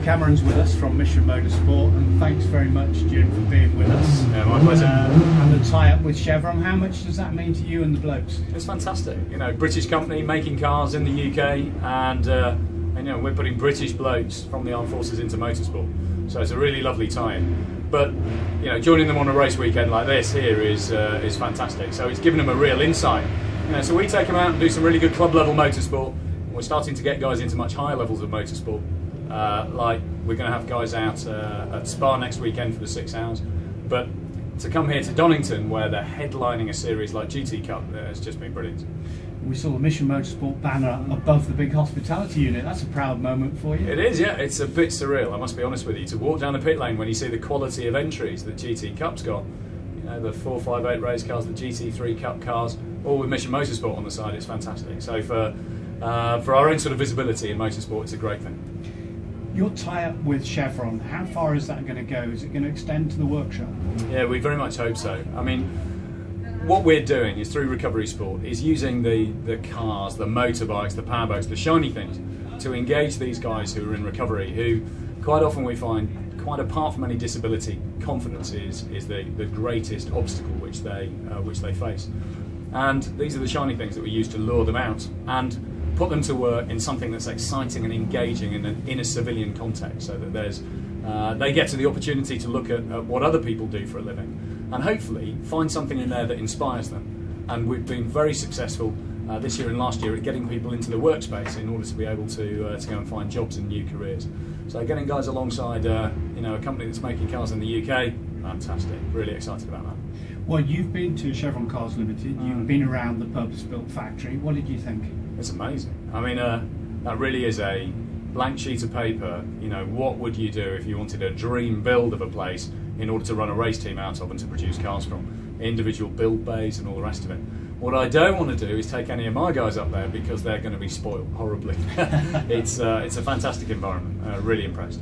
Jim Cameron's with us from Mission Motorsport, and thanks very much, Jim, for being with us. Yeah, my pleasure. And the tie-up with Chevron, how much does that mean to you and the blokes? It's fantastic. You know, British company making cars in the UK, and you know, we're putting British blokes from the armed forces into motorsport. So it's a really lovely tie-in. But you know, joining them on a race weekend like this here is fantastic. So it's given them a real insight. You know, so we take them out and do some really good club level motorsport. We're starting to get guys into much higher levels of motorsport. Like we're going to have guys out at Spa next weekend for the 6 hours. But to come here to Donington, where they're headlining a series like GT Cup, it's just been brilliant. We saw the Mission Motorsport banner above the big hospitality unit. That's a proud moment for you. It is, yeah. It's a bit surreal, I must be honest with you, to walk down the pit lane when you see the quality of entries that GT Cup's got. You know, the 458 race cars, the GT3 Cup cars, all with Mission Motorsport on the side. It's fantastic. So for our own sort of visibility in motorsport, it's a great thing. Your tie-up with Chevron, how far is that going to go? Is it going to extend to the workshop? Yeah, we very much hope so. I mean, what we're doing is through Recovery Sport is using the cars, the motorbikes, the powerboats, the shiny things to engage these guys who are in recovery, who quite often we find, quite apart from any disability, confidence is the greatest obstacle which they face. And these are the shiny things that we use to lure them out and put them to work in something that's exciting and engaging in a civilian context, so that they get to the opportunity to look at what other people do for a living, and hopefully find something in there that inspires them. And we've been very successful this year and last year at getting people into the workspace in order to be able to go and find jobs and new careers. So getting guys alongside you know, a company that's making cars in the UK, fantastic. Really excited about that. Well, you've been to Chevron Cars Limited, you've been around the purpose-built factory. What did you think? It's amazing. I mean, that really is a blank sheet of paper. You know, what would you do if you wanted a dream build of a place in order to run a race team out of and to produce cars from? Individual build bays and all the rest of it. What I don't want to do is take any of my guys up there, because they're going to be spoiled horribly. It's a fantastic environment. Really impressed.